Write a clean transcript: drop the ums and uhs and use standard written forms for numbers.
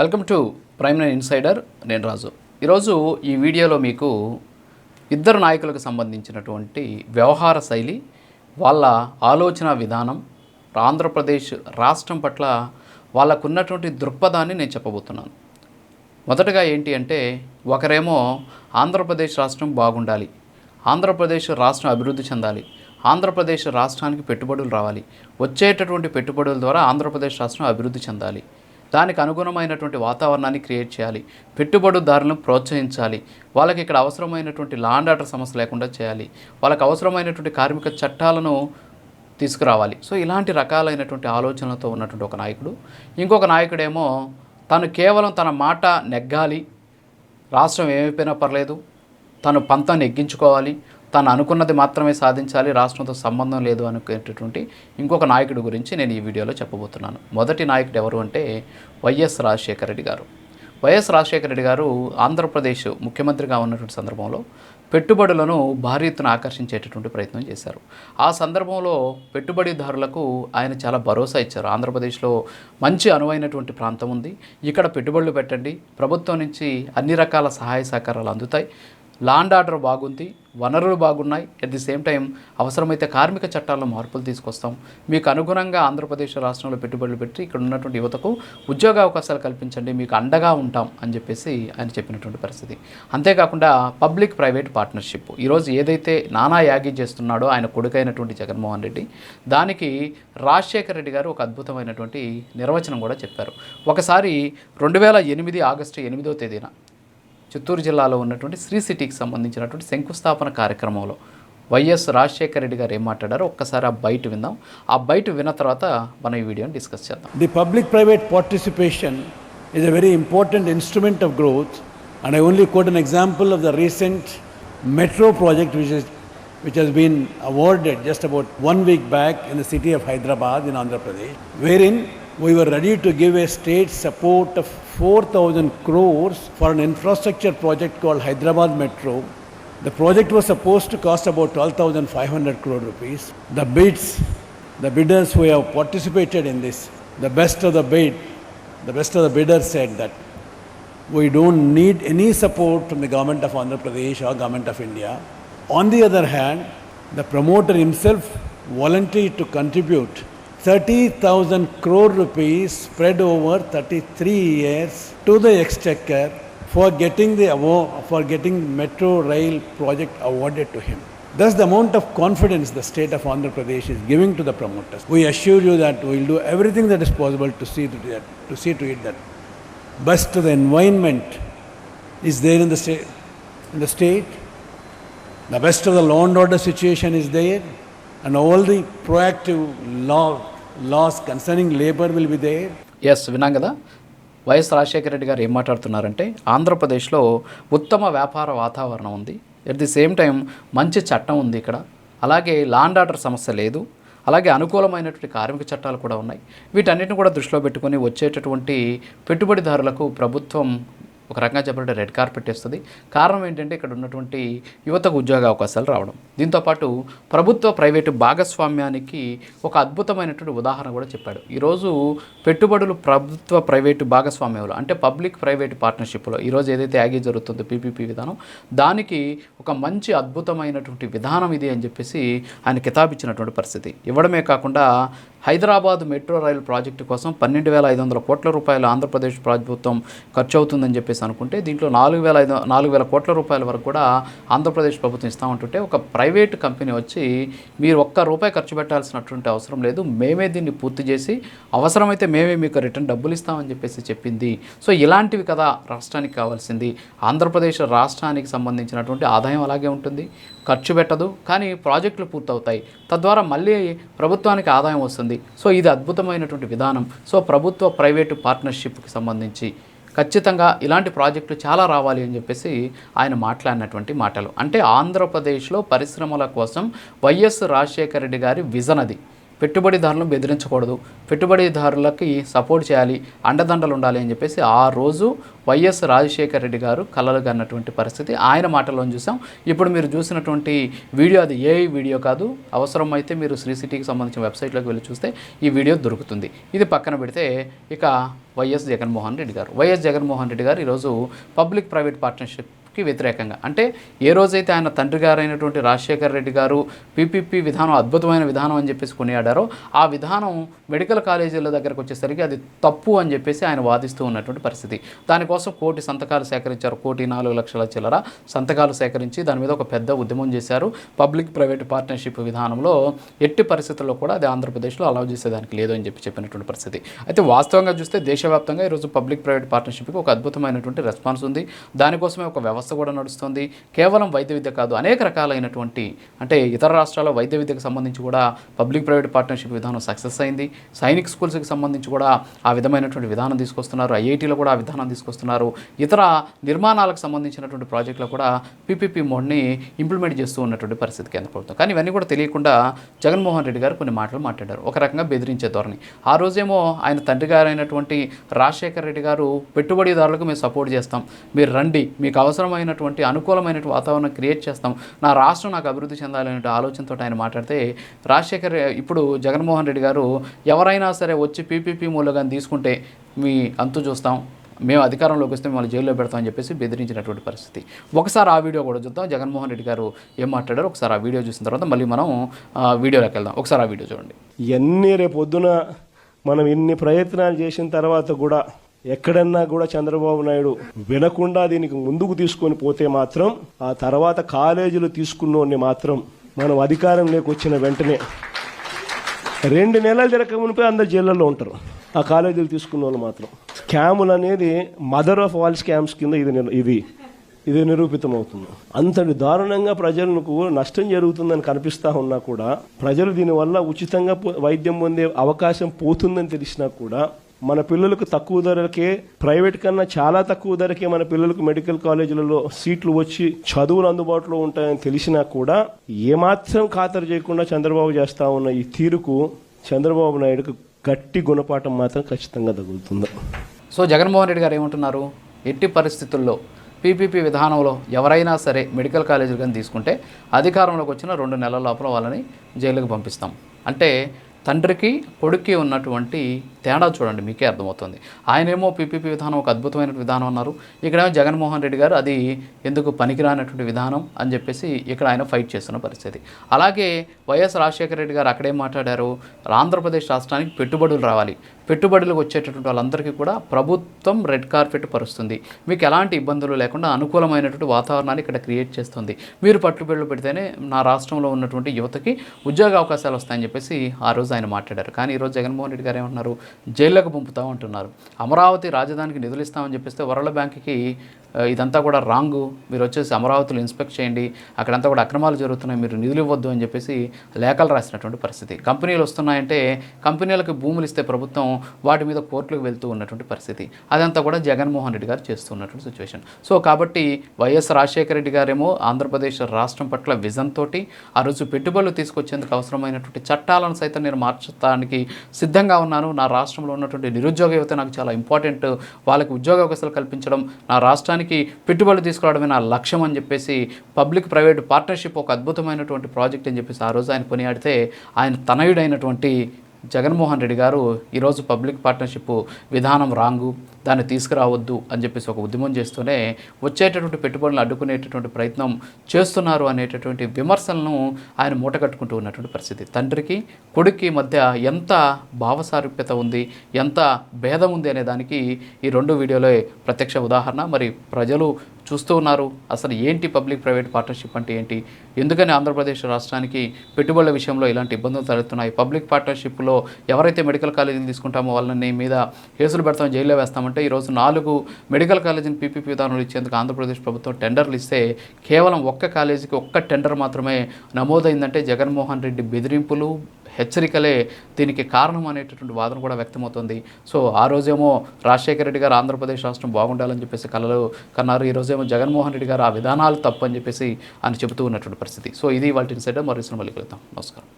Welcome to prime nine insider. నేను రాజు. ఈరోజు ఈ వీడియోలో మీకు ఇద్దరు నాయకులకు సంబంధించినటువంటి వ్యవహార శైలి, వాళ్ళ ఆలోచన విధానం, ఆంధ్రప్రదేశ్ రాష్ట్రం పట్ల వాళ్ళకున్నటువంటి దృక్పథాన్ని నేను చెప్పబోతున్నాను. మొదటగా ఏంటి అంటే, ఒకరేమో ఆంధ్రప్రదేశ్ రాష్ట్రం బాగుండాలి, ఆంధ్రప్రదేశ్ రాష్ట్రం అభివృద్ధి చెందాలి, ఆంధ్రప్రదేశ్ రాష్ట్రానికి పెట్టుబడులు రావాలి, వచ్చేటటువంటి పెట్టుబడుల ద్వారా ఆంధ్రప్రదేశ్ రాష్ట్రం అభివృద్ధి చెందాలి, దానికి అనుగుణమైనటువంటి వాతావరణాన్ని క్రియేట్ చేయాలి, పెట్టుబడిదారులను ప్రోత్సహించాలి, వాళ్ళకి ఇక్కడ అవసరమైనటువంటి లా అండ్ ఆర్డర్ సమస్య లేకుండా చేయాలి, వాళ్ళకి అవసరమైనటువంటి కార్మిక చట్టాలను తీసుకురావాలి. సో ఇలాంటి రకాలైనటువంటి ఆలోచనలతో ఉన్నటువంటి ఒక నాయకుడు. ఇంకొక నాయకుడేమో తను కేవలం తన మాట నెగ్గాలి, రాష్ట్రం ఏమైపోయినా పర్లేదు, తను పంతాన్ని ఎగ్గించుకోవాలి, తను అనుకున్నది మాత్రమే సాధించాలి, రాష్ట్రంతో సంబంధం లేదు అనుకునేటటువంటి ఇంకొక నాయకుడి గురించి నేను ఈ వీడియోలో చెప్పబోతున్నాను. మొదటి నాయకుడు ఎవరు అంటే వైఎస్ రాజశేఖర రెడ్డి గారు. వైఎస్ రాజశేఖర రెడ్డి గారు ఆంధ్రప్రదేశ్ ముఖ్యమంత్రిగా ఉన్నటువంటి సందర్భంలో పెట్టుబడులను భారీ ఎత్తున ఆకర్షించేటటువంటి ప్రయత్నం చేశారు. ఆ సందర్భంలో పెట్టుబడిదారులకు ఆయన చాలా భరోసా ఇచ్చారు. ఆంధ్రప్రదేశ్లో మంచి అనువైనటువంటి ప్రాంతం ఉంది, ఇక్కడ పెట్టుబడులు పెట్టండి, ప్రభుత్వం నుంచి అన్ని రకాల సహాయ సహకారాలు అందుతాయి, లా అండ్ ఆర్డర్ బాగుంది, వనరులు బాగున్నాయి, అట్ ది సేమ్ టైం అవసరమైతే కార్మిక చట్టాల్లో మార్పులు తీసుకొస్తాం, మీకు అనుగుణంగా ఆంధ్రప్రదేశ్ రాష్ట్రంలో పెట్టుబడులు పెట్టి ఇక్కడ ఉన్నటువంటి యువతకు ఉద్యోగ అవకాశాలు కల్పించండి, మీకు అండగా ఉంటాం అని చెప్పేసి ఆయన చెప్పినటువంటి పరిస్థితి. అంతేకాకుండా పబ్లిక్ ప్రైవేట్ పార్ట్నర్షిప్, ఈరోజు ఏదైతే నానా యాగి చేస్తున్నాడో ఆయన కొడుకైనటువంటి జగన్మోహన్ రెడ్డి, దానికి రాజశేఖర రెడ్డి గారు ఒక అద్భుతమైనటువంటి నిర్వచనం కూడా చెప్పారు. ఒకసారి 2008 ఆగస్టు 8వ తేదీన చిత్తూరు జిల్లాలో ఉన్నటువంటి శ్రీ సిటీకి సంబంధించినటువంటి శంకుస్థాపన కార్యక్రమంలో వైఎస్ రాజశేఖర రెడ్డి గారు ఏం మాట్లాడారో ఒక్కసారి ఆ బయట విందాం. ఆ బయట విన్న తర్వాత మనం ఈ వీడియోని డిస్కస్ చేద్దాం. The public private participation is a very important instrument of growth, and I only quote an example of the recent metro project which has been awarded just about 1 week back in the city of Hyderabad in Andhra Pradesh, wherein we were ready to give a state support of 4,000 crores for an infrastructure project called Hyderabad Metro. The project was supposed to cost about 12,500 crore rupees. The bidders who have participated in this, the best of the bidders said that we don't need any support from the government of Andhra Pradesh or government of India. On the other hand, the promoter himself volunteered to contribute 30,000 crore rupees spread over 33 years to the exchequer for getting metro rail project awarded to him. Thus the amount of confidence the state of Andhra Pradesh is giving to the promoters. We assure you that we will do everything that is possible to see to it that best of the environment is there in the state. The best of the law and order situation is there, and all the proactive laws concerning labor will be there. Yes, విన్నాం కదా. YS Rajasekhara Reddy గారు ఏం మాట్లాడుతున్నారంటే, ఆంధ్రప్రదేశ్లో ఉత్తమ వ్యాపార వాతావరణం ఉంది, ఎట్ ది సేమ్ టైం మంచి చట్టం ఉంది ఇక్కడ, అలాగే లా అండ్ ఆర్డర్ సమస్య లేదు, అలాగే అనుకూలమైనటువంటి కార్మిక చట్టాలు కూడా ఉన్నాయి. వీటన్నిటిని కూడా దృష్టిలో పెట్టుకొని వచ్చేటటువంటి పెట్టుబడిదారులకు ప్రభుత్వం ఒక రకంగా చెప్పాలంటే రెడ్ కార్పెట్ వేస్తుంది. కారణం ఏంటంటే ఇక్కడ ఉన్నటువంటి యువతకు ఉద్యోగ అవకాశాలు రావడం. దీంతోపాటు ప్రభుత్వ ప్రైవేటు భాగస్వామ్యానికి ఒక అద్భుతమైనటువంటి ఉదాహరణ కూడా చెప్పాడు. ఈరోజు పెట్టుబడులు ప్రభుత్వ ప్రైవేటు భాగస్వామ్యంలో అంటే పబ్లిక్ ప్రైవేట్ పార్ట్నర్షిప్లో ఈరోజు ఏదైతే యాగి జరుగుతుందో పీపీపీ విధానం, దానికి ఒక మంచి అద్భుతమైనటువంటి విధానం ఇది అని చెప్పేసి ఆయన కితాబిచ్చినటువంటి పరిస్థితి. ఇవ్వడమే కాకుండా హైదరాబాద్ మెట్రో రైలు ప్రాజెక్టు కోసం 12,500 కోట్ల రూపాయలు ఆంధ్రప్రదేశ్ ప్రభుత్వం ఖర్చు అవుతుందని చెప్పేసి అనుకుంటే, దీంట్లో 4,000 కోట్ల రూపాయల వరకు కూడా ఆంధ్రప్రదేశ్ ప్రభుత్వం ఇస్తామంటుంటే, ఒక ప్రైవేట్ కంపెనీ వచ్చి మీరు ₹1 ఖర్చు పెట్టాల్సినటువంటి అవసరం లేదు, మేమే దీన్ని పూర్తి చేసి అవసరమైతే మేమే మీకు రిటర్న్ డబ్బులు ఇస్తామని చెప్పేసి చెప్పింది. సో ఇలాంటివి కదా రాష్ట్రానికి కావాల్సింది. ఆంధ్రప్రదేశ్ రాష్ట్రానికి సంబంధించినటువంటి ఆదాయం అలాగే ఉంటుంది, ఖర్చు పెట్టదు, కానీ ప్రాజెక్టులు పూర్తవుతాయి, తద్వారా మళ్ళీ ప్రభుత్వానికి ఆదాయం వస్తుంది. సో ఇది అద్భుతమైనటువంటి విధానం. సో ప్రభుత్వ ప్రైవేటు పార్ట్నర్షిప్కి సంబంధించి ఖచ్చితంగా ఇలాంటి ప్రాజెక్టులు చాలా రావాలి అని చెప్పేసి ఆయన మాట్లాడినటువంటి మాటలు. అంటే ఆంధ్రప్రదేశ్లో పరిశ్రమల కోసం వైఎస్ రాజశేఖర రెడ్డి గారి విజన్ అది. పెట్టుబడిదారులను బెదిరించకూడదు, పెట్టుబడిదారులకి సపోర్ట్ చేయాలి, అండదండలు ఉండాలి అని చెప్పేసి ఆ రోజు వైఎస్ రాజశేఖర రెడ్డి గారు కలలు కన్నటువంటి పరిస్థితి ఆయన మాటల్లో చూసాం. ఇప్పుడు మీరు చూసినటువంటి వీడియో అది ఏ వీడియో కాదు, అవసరమైతే మీరు శ్రీ సిటీకి సంబంధించిన వెబ్సైట్లోకి వెళ్ళి చూస్తే ఈ వీడియో దొరుకుతుంది. ఇది పక్కన పెడితే ఇక వైఎస్ జగన్మోహన్ రెడ్డి గారు ఈరోజు పబ్లిక్ ప్రైవేట్ పార్ట్నర్షిప్కి వ్యతిరేకంగా, అంటే ఏ రోజైతే ఆయన తండ్రి గారైనటువంటి రాజశేఖర రెడ్డి గారు పీపీపీ విధానం అద్భుతమైన విధానం అని చెప్పేసి కొనియాడారో ఆ విధానం మెడికల్ కాలేజీల దగ్గరకు వచ్చేసరికి అది తప్పు అని చెప్పేసి ఆయన వాదిస్తూ ఉన్నటువంటి పరిస్థితి. దానికోసం 1 కోటి సంతకాలు సేకరించారు, 1,04,00,000 చిల్లర సంతకాలు సేకరించి దాని మీద ఒక పెద్ద ఉద్యమం చేశారు. పబ్లిక్ ప్రైవేట్ పార్ట్నర్షిప్ విధానంలో ఎట్టి పరిస్థితుల్లో కూడా అది ఆంధ్రప్రదేశ్లో అలౌ చేసేదానికి లేదు అని చెప్పినటువంటి పరిస్థితి. అయితే వాస్తవంగా చూస్తే దేశవ్యాప్తంగా ఈరోజు పబ్లిక్ ప్రైవేట్ పార్ట్నర్షిప్కి ఒక అద్భుతమైనటువంటి రెస్పాన్స్ ఉంది. దానికోసమే ఒక వ్యవస్థ కూడా నడుస్తుంది. కేవలం వైద్య విద్య కాదు, అనేక రకాలైనటువంటి అంటే ఇతర రాష్ట్రాల వైద్య విద్యకు సంబంధించి కూడా పబ్లిక్ ప్రైవేట్ పార్ట్నర్షిప్ విధానం సక్సెస్ అయింది. సైనిక్ స్కూల్స్కి సంబంధించి కూడా ఆ విధమైనటువంటి విధానం తీసుకొస్తున్నారు. ఐఐటీలో కూడా ఆ విధానం తీసుకొస్తున్నారు. ఇతర నిర్మాణాలకు సంబంధించినటువంటి ప్రాజెక్టులో కూడా పీపీపీ మోడ్ని ఇంప్లిమెంట్ చేస్తూ ఉన్నటువంటి పరిస్థితి కేంద్ర ప్రభుత్వం. కానీ ఇవన్నీ కూడా తెలియకుండా జగన్మోహన్ రెడ్డి గారు కొన్ని మాటలు మాట్లాడారు, ఒక రకంగా బెదిరించే ధోరణి. ఆ రోజేమో ఆయన తండ్రి గారైనటువంటి రాజశేఖర రెడ్డి గారు పెట్టుబడిదారులకు మేము సపోర్ట్ చేస్తాం, మీరు రండి, మీకు అవసరమైనటువంటి అనుకూలమైనటువంటి వాతావరణం క్రియేట్ చేస్తాం, నా రాష్ట్రం నాకు అభివృద్ధి చెందాలనే ఆలోచనతో ఆయన మాట్లాడితే ఇప్పుడు జగన్మోహన్ రెడ్డి గారు ఎవరైనా సరే వచ్చి పీపీపీ మూలగాని తీసుకుంటే మీ అంతు చూస్తాం, మేము అధికారంలోకి వస్తే మిమ్మల్ని జైల్లో పెడతామని చెప్పేసి బెదిరించినటువంటి పరిస్థితి. ఒకసారి ఆ వీడియో కూడా చూద్దాం, జగన్మోహన్ రెడ్డి గారు ఏం మాట్లాడారో ఒకసారి ఆ వీడియో చూసిన తర్వాత మళ్ళీ మనం వీడియోలోకి వెళ్దాం. ఒకసారి ఆ వీడియో చూడండి. ఇవన్నీ రేపొద్దున మనం ఇన్ని ప్రయత్నాలు చేసిన తర్వాత కూడా ఎక్కడన్నా కూడా చంద్రబాబు నాయుడు వినకుండా దీనికి ముందుకు తీసుకొని పోతే మాత్రం ఆ తర్వాత కాలేజీలు తీసుకున్నోడిని మాత్రం మనం అధికారంలోకి వచ్చిన వెంటనే 2 నెలలు జరగకమునిపై అందరు జైళ్ళల్లో ఉంటారు. ఆ కాలేజీలు తీసుకున్న వాళ్ళు మాత్రం స్కాములు అనేది మదర్ ఆఫ్ ఆల్ స్కామ్స్ కింద ఇది నిరూపితమవుతుంది. అంతటి దారుణంగా ప్రజలకు నష్టం జరుగుతుందని కనిపిస్తూ ఉన్నా కూడా ప్రజలు దీనివల్ల ఉచితంగా వైద్యం పొందే అవకాశం పోతుందని తెలిసినా కూడా మన పిల్లలకు తక్కువ ధరకే, ప్రైవేట్ కన్నా చాలా తక్కువ ధరకే మన పిల్లలకు మెడికల్ కాలేజీలలో సీట్లు వచ్చి చదువులు అందుబాటులో ఉంటాయని తెలిసినా కూడా ఏమాత్రం ఖాతరు చేయకుండా చంద్రబాబు చేస్తా ఉన్న ఈ తీరుకు చంద్రబాబు నాయుడుకు గట్టి గుణపాఠం మాత్రం ఖచ్చితంగా తగులుతుంది. సో జగన్మోహన్ రెడ్డి గారు ఏమంటున్నారు, ఎట్టి పరిస్థితుల్లో పీపీపీ విధానంలో ఎవరైనా సరే మెడికల్ కాలేజీలు కానీ తీసుకుంటే అధికారంలోకి వచ్చిన 2 నెలల లోపల వాళ్ళని జైలుకి పంపిస్తాం. అంటే తండ్రికి కొడుక్కి ఉన్నటువంటి తేడా చూడండి, మీకే అర్థమవుతుంది. ఆయనేమో పీపీపీ విధానం ఒక అద్భుతమైన విధానం అన్నారు, ఇక్కడేమో జగన్మోహన్ రెడ్డి గారు అది ఎందుకు పనికిరానటువంటి విధానం అని చెప్పేసి ఇక్కడ ఆయన ఫైట్ చేస్తున్న పరిస్థితి. అలాగే వైఎస్ రాజశేఖర రెడ్డి గారు అక్కడేం మాట్లాడారు, ఆంధ్రప్రదేశ్ రాష్ట్రానికి పెట్టుబడులు రావాలి, పెట్టుబడులకు వచ్చేటటువంటి వాళ్ళందరికీ కూడా ప్రభుత్వం రెడ్ కార్పెట్ పరుస్తుంది, మీకు ఎలాంటి ఇబ్బందులు లేకుండా అనుకూలమైనటువంటి వాతావరణాన్ని ఇక్కడ క్రియేట్ చేస్తుంది, మీరు పట్టుబడులు పెడితేనే నా రాష్ట్రంలో ఉన్నటువంటి యువతకి ఉద్యోగ అవకాశాలు వస్తాయని చెప్పేసి ఆ రోజు ఆయన మాట్లాడారు. కానీ ఈరోజు జగన్మోహన్ రెడ్డి గారు ఏమంటున్నారు, జైళ్లకు పంపుతామంటున్నారు. అమరావతి రాజధానికి నిధులు ఇస్తామని చెప్పేస్తే వరల్డ్ బ్యాంక్కి ఇదంతా కూడా రాంగు, మీరు వచ్చేసి అమరావతిలో ఇన్స్పెక్ట్ చేయండి, అక్కడంతా కూడా అక్రమాలు జరుగుతున్నాయి, మీరు నిధులు ఇవ్వద్దు అని చెప్పేసి లేఖలు రాసినటువంటి పరిస్థితి. కంపెనీలు వస్తున్నాయంటే కంపెనీలకు భూములు ఇస్తే ప్రభుత్వం వాటి మీద కోర్టులకు వెళ్తూ ఉన్నటువంటి పరిస్థితి. అదంతా కూడా జగన్మోహన్ రెడ్డి గారు చేస్తున్నటువంటి సిచ్యువేషన్. సో కాబట్టి వైఎస్ రాజశేఖర రెడ్డి గారేమో ఆంధ్రప్రదేశ్ రాష్ట్రం పట్ల విజన్ తోటి ఆ రోజు పెట్టుబడులు తీసుకొచ్చేందుకు అవసరమైనటువంటి చట్టాలను సైతం నేను మార్చడానికి సిద్ధంగా ఉన్నాను, నా రాష్ట్రంలో ఉన్నటువంటి నిరుద్యోగ యువత నాకు చాలా ఇంపార్టెంట్, వాళ్ళకి ఉద్యోగ అవకాశాలు కల్పించడం, నా రాష్ట్రానికి పెట్టుబడులు తీసుకురావడమే నా లక్ష్యం అని చెప్పేసి పబ్లిక్ ప్రైవేట్ పార్ట్నర్షిప్ ఒక అద్భుతమైనటువంటి ప్రాజెక్ట్ అని చెప్పేసి ఆ రోజు ఆయన కొనియాడితే ఆయన తనయుడైనటువంటి జగన్మోహన్ రెడ్డి గారు ఈరోజు పబ్లిక్ పార్ట్నర్షిప్ విధానం రాంగు, దాన్ని తీసుకురావద్దు అని చెప్పేసి ఒక ఉద్యమం చేస్తూనే వచ్చేటటువంటి పెట్టుబడులను అడ్డుకునేటటువంటి ప్రయత్నం చేస్తున్నారు అనేటటువంటి విమర్శలను ఆయన మూటగట్టుకుంటూ ఉన్నటువంటి పరిస్థితి. తండ్రికి కొడుక్కి మధ్య ఎంత భావసారూప్యత ఉంది, ఎంత భేదం ఉంది అనే దానికి ఈ 2 వీడియోలో ప్రత్యక్ష ఉదాహరణ. మరి ప్రజలు చూస్తూ ఉన్నారు అసలు ఏంటి పబ్లిక్ ప్రైవేట్ పార్ట్నర్షిప్ అంటే ఏంటి, ఎందుకని ఆంధ్రప్రదేశ్ రాష్ట్రానికి పెట్టుబడుల విషయంలో ఇలాంటి ఇబ్బందులు తలెత్తున్నాయి, పబ్లిక్ పార్ట్నర్షిప్లో ఎవరైతే మెడికల్ కాలేజీలు తీసుకుంటామో వాళ్ళని మీద కేసులు పెడతాం, జైల్లో వేస్తామంటే ఈరోజు 4 మెడికల్ కాలేజీని పీపీపీ విధానంలో ఇచ్చేందుకు ఆంధ్రప్రదేశ్ ప్రభుత్వం టెండర్లు ఇస్తే కేవలం ఒక్క కాలేజీకి ఒక్క టెండర్ మాత్రమే నమోదైందంటే జగన్మోహన్ రెడ్డి బెదిరింపులు హెచ్చరికలే దీనికి కారణం అనేటటువంటి వాదన కూడా వ్యక్తమవుతుంది. సో ఆ రోజేమో రాజశేఖర రెడ్డి గారు ఆంధ్రప్రదేశ్ రాష్ట్రం బాగుండాలని చెప్పేసి కలలు కన్నారు, ఈరోజేమో జగన్మోహన్ రెడ్డి గారు ఆ విధానాలు తప్పు అని చెప్పేసి ఆయన చెబుతూ ఉన్నటువంటి పరిస్థితి. సో ఇది వాటి ఇన్సైడ్ మరో మళ్ళీ కలుద్దాం. నమస్కారం.